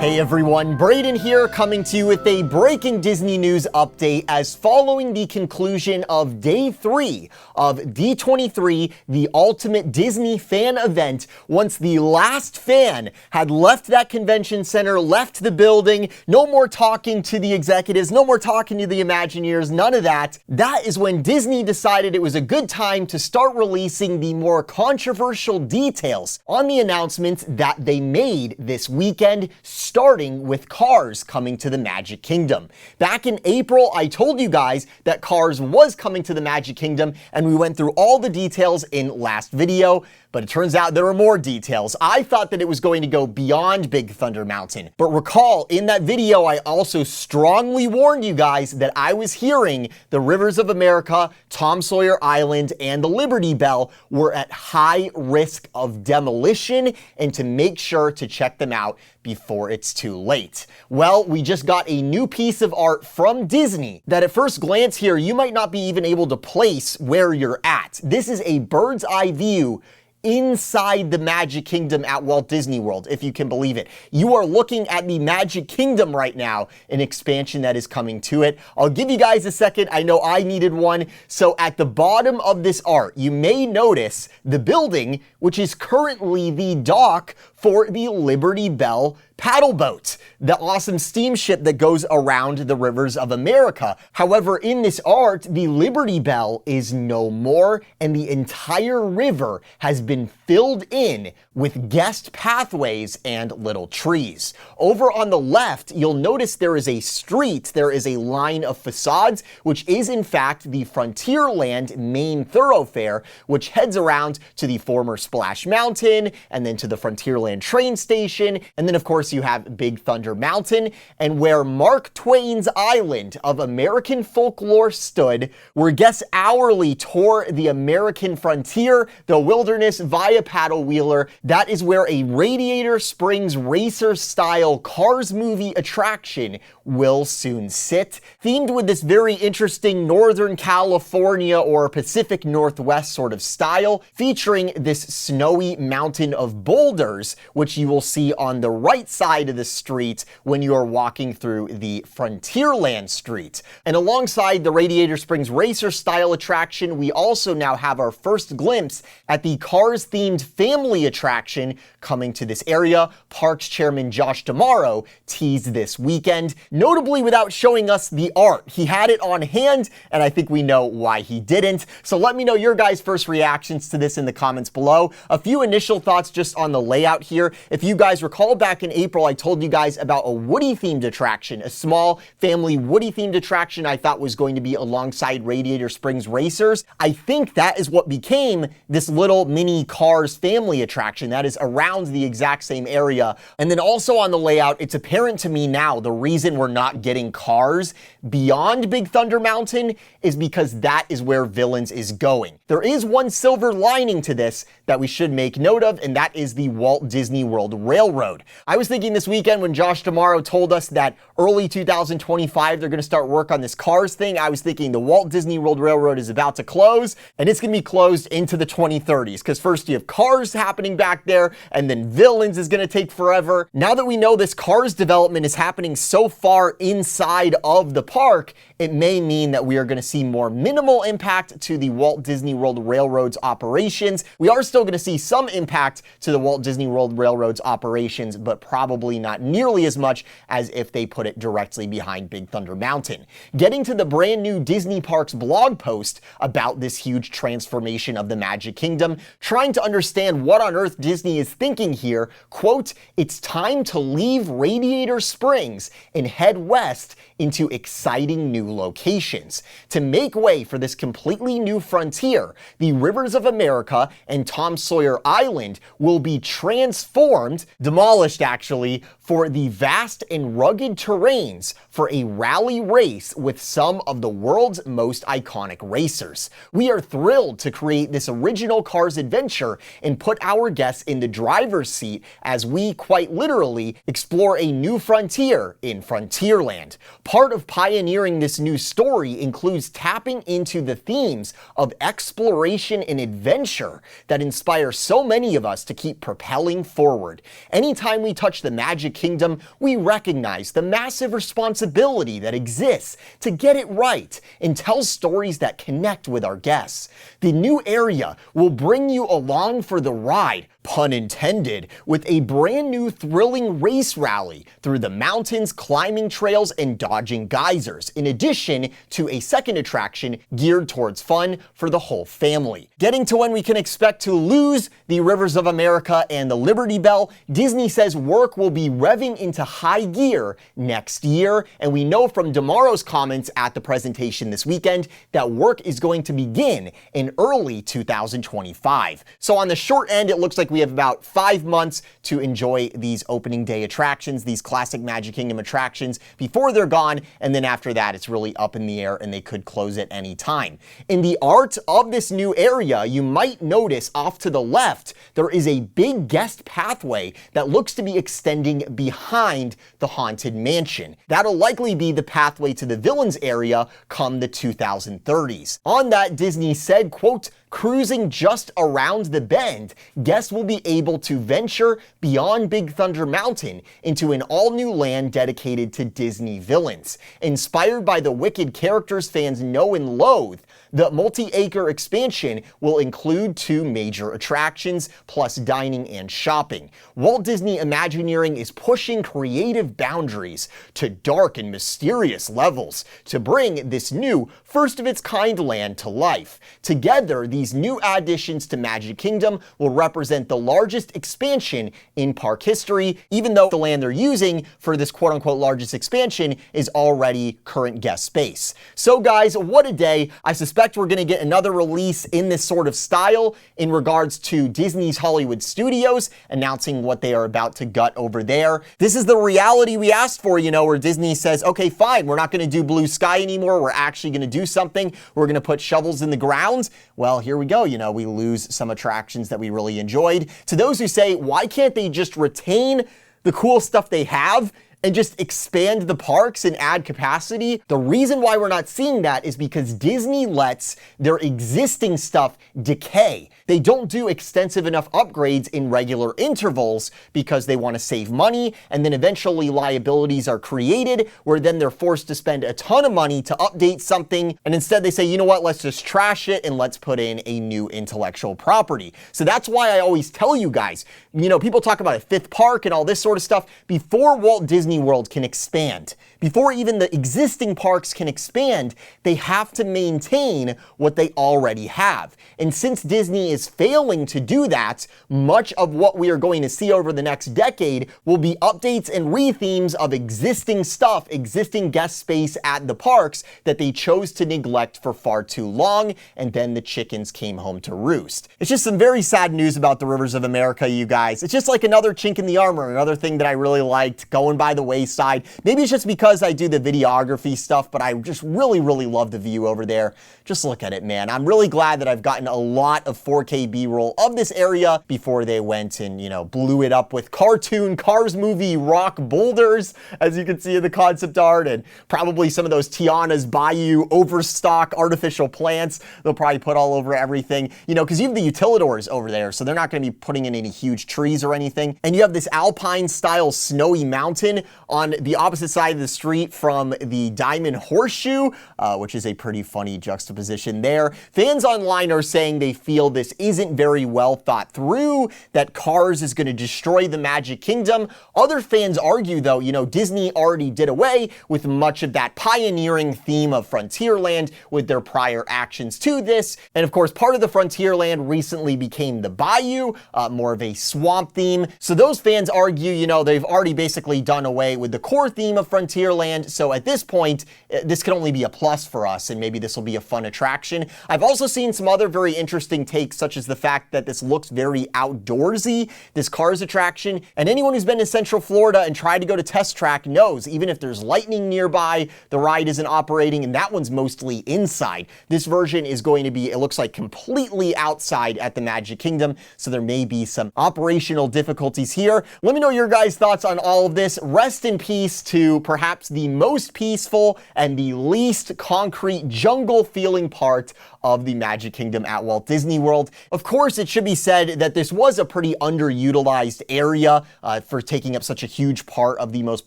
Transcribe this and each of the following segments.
Hey everyone, Brayden here, coming to you with a breaking Disney news update as following the conclusion of Day 3 of D23, the ultimate Disney fan event. Once the last fan had left that convention center, left the building, no more talking to the executives, no more talking to the Imagineers, none of that. That is when Disney decided it was a good time to start releasing the more controversial details on the announcements that they made this weekend, starting with Cars coming to the Magic Kingdom. Back in April, I told you guys that Cars was coming to the Magic Kingdom, and we went through all the details in last video, but it turns out there are more details. I thought that it was going to go beyond Big Thunder Mountain, but recall in that video, I also strongly warned you guys that I was hearing the Rivers of America, Tom Sawyer Island, and the Liberty Bell were at high risk of demolition, and to make sure to check them out before it's too late. Well, we just got a new piece of art from Disney that at first glance here, you might not be even able to place where you're at. This is a bird's eye view inside the Magic Kingdom at Walt Disney World, if you can believe it. You are looking at the Magic Kingdom right now, an expansion that is coming to it. I'll give you guys a second. I know I needed one. So at the bottom of this art, you may notice the building, which is currently the dock for the Liberty Bell paddle boat, the awesome steamship that goes around the rivers of America. However, in this art, the Liberty Bell is no more, and the entire river has been filled in with guest pathways and little trees. Over on the left, you'll notice there is a street, there is a line of facades, which is in fact the Frontierland main thoroughfare, which heads around to the former Splash Mountain, and then to the Frontierland train station, and then of course you have Big Thunder Mountain, and where Mark Twain's Island of American folklore stood, where guests hourly tour the American frontier, the wilderness via paddle wheeler. That is where a Radiator Springs racer-style Cars movie attraction will soon sit, themed with this very interesting Northern California or Pacific Northwest sort of style, featuring this snowy mountain of boulders, which you will see on the right side of the street when you are walking through the Frontierland street. And alongside the Radiator Springs racer style attraction, we also now have our first glimpse at the Cars themed family attraction coming to this area. Parks Chairman Josh D'Amaro teased this weekend, notably without showing us the art. He had it on hand, and I think we know why he didn't. So let me know your guys' first reactions to this in the comments below. A few initial thoughts just on the layout here. If you guys recall, back in April, I told you guys about a Woody-themed attraction, a small family Woody-themed attraction I thought was going to be alongside Radiator Springs Racers. I think that is what became this little mini Cars family attraction that is around the exact same area. And then also on the layout, it's apparent to me now the reason we're not getting Cars beyond Big Thunder Mountain is because that is where Villains is going. There is one silver lining to this that we should make note of, and that is the Walt Disney World Railroad. I was thinking this weekend when Josh D'Amaro told us that early 2025 they're going to start work on this Cars thing, I was thinking the Walt Disney World Railroad is about to close, and it's going to be closed into the 2030s, because first you have Cars happening back there, and then Villains is going to take forever. Now that we know this Cars development is happening so far inside of the park, it may mean that we are going to see more minimal impact to the Walt Disney World Railroad's operations. We are still going to see some impact to the Walt Disney World Railroad's operations, but probably not nearly as much as if they put it directly behind Big Thunder Mountain. Getting to the brand new Disney Parks blog post about this huge transformation of the Magic Kingdom, trying to understand what on earth Disney is thinking here, quote, "It's time to leave Radiator Springs and head west into exciting new locations. To make way for this completely new frontier, the Rivers of America and Tom Sawyer Island will be transformed, demolished actually, for the vast and rugged terrains for a rally race with some of the world's most iconic racers. We are thrilled to create this original Cars adventure and put our guests in the driver's seat as we quite literally explore a new frontier in Frontierland. Part of pioneering this new story includes tapping into the themes of exploration and adventure that inspire so many of us to keep propelling forward. Anytime we touch the Magic Kingdom, we recognize the massive responsibility that exists to get it right and tell stories that connect with our guests. The new area will bring you along for the ride, pun intended, with a brand new thrilling race rally through the mountains, climbing trails, and dodging geysers, in addition to a second attraction geared towards fun for the whole family. Getting to when we can expect to lose the Rivers of America and the Liberty Bell, Disney says work will be revving into high gear next year, and we know from tomorrow's comments at the presentation this weekend that work is going to begin in early 2025. So on the short end, it looks like we have about 5 months to enjoy these opening day attractions, these classic Magic Kingdom attractions, before they're gone, and then after that, it's really up in the air and they could close at any time. In the art of this new area, you might notice off to the left, there is a big guest pathway that looks to be extending behind the Haunted Mansion. That'll likely be the pathway to the Villains area come the 2030s. On that, Disney said, quote, "Cruising just around the bend, guests will be able to venture beyond Big Thunder Mountain into an all-new land dedicated to Disney villains. Inspired by the wicked characters fans know and loathe, the multi-acre expansion will include 2 major attractions, plus dining and shopping. Walt Disney Imagineering is pushing creative boundaries to dark and mysterious levels to bring this new, first-of-its-kind land to life. Together, these new additions to Magic Kingdom will represent the largest expansion in park history, even though the land they're using for this quote-unquote largest expansion is already current guest space." So guys, what a day. I suspect we're going to get another release in this sort of style in regards to Disney's Hollywood Studios announcing what they are about to gut over there. This is the reality we asked for, you know, where Disney says, okay, fine, we're not going to do blue sky anymore. We're actually going to do something. We're going to put shovels in the ground. Well, here we go. You know, we lose some attractions that we really enjoyed. To those who say, why can't they just retain the cool stuff they have and just expand the parks and add capacity? The reason why we're not seeing that is because Disney lets their existing stuff decay. They don't do extensive enough upgrades in regular intervals because they want to save money, and then eventually liabilities are created where then they're forced to spend a ton of money to update something, and instead they say, you know what, let's just trash it and let's put in a new intellectual property. So that's why I always tell you guys, you know, people talk about a 5th park and all this sort of stuff. Before Walt Disney World can expand, before even the existing parks can expand, they have to maintain what they already have. And since Disney is failing to do that, much of what we are going to see over the next decade will be updates and rethemes of existing stuff, existing guest space at the parks that they chose to neglect for far too long, and then the chickens came home to roost. It's just some very sad news about the Rivers of America, you guys. It's just like another chink in the armor, another thing that I really liked going by the wayside. Maybe it's just because I do the videography stuff, but I just really love the view over there. Just look at it, man. I'm really glad that I've gotten a lot of 4K B-roll of this area before they went and, you know, blew it up with cartoon Cars movie rock boulders, as you can see in the concept art, and probably some of those Tiana's Bayou overstock artificial plants they'll probably put all over everything, you know, because you have the utilidors over there, so they're not going to be putting in any huge trees or anything. And you have this Alpine-style snowy mountain on the opposite side of the street from the Diamond Horseshoe, which is a pretty funny juxtaposition there. Fans online are saying they feel this isn't very well thought through, that Cars is going to destroy the Magic Kingdom. Other fans argue, though, you know, Disney already did away with much of that pioneering theme of Frontierland with their prior actions to this. And of course, part of the Frontierland recently became the Bayou, more of a swamp theme. So those fans argue, you know, they've already basically done away away with the core theme of Frontierland, so at this point, this can only be a plus for us, and maybe this will be a fun attraction. I've also seen some other very interesting takes, such as the fact that this looks very outdoorsy, this Cars attraction, and anyone who's been to Central Florida and tried to go to Test Track knows, even if there's lightning nearby, the ride isn't operating, and that one's mostly inside. This version is going to be, it looks like, completely outside at the Magic Kingdom, so there may be some operational difficulties here. Let me know your guys' thoughts on all of this. Rest in peace to perhaps the most peaceful and the least concrete jungle feeling part of the Magic Kingdom at Walt Disney World. Of course, it should be said that this was a pretty underutilized area for taking up such a huge part of the most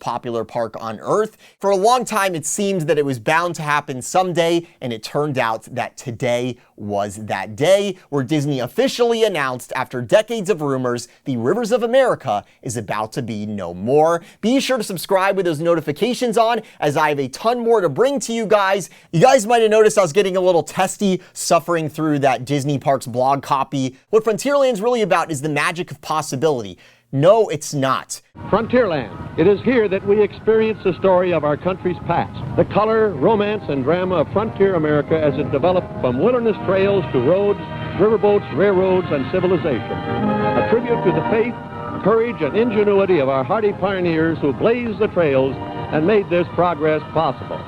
popular park on Earth. For a long time, it seemed that it was bound to happen someday, and it turned out that today was that day where Disney officially announced, after decades of rumors, the Rivers of America is about to be no more. Be sure to subscribe with those notifications on, as I have a ton more to bring to you guys. You guys might have noticed I was getting a little testy suffering through that Disney Parks blog copy. What Frontierland's really about is the magic of possibility. No, it's not. Frontierland. It is here that we experience the story of our country's past. The color, romance, and drama of frontier America as it developed from wilderness trails to roads, riverboats, railroads, and civilization. A tribute to the faith, courage, and ingenuity of our hardy pioneers who blazed the trails and made this progress possible.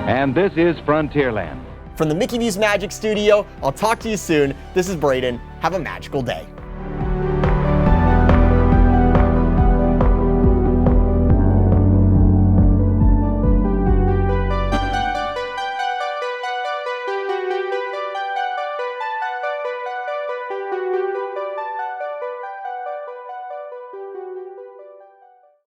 And this is Frontierland. From the Mickey V's Magic Studio, I'll talk to you soon. This is Brayden. Have a magical day.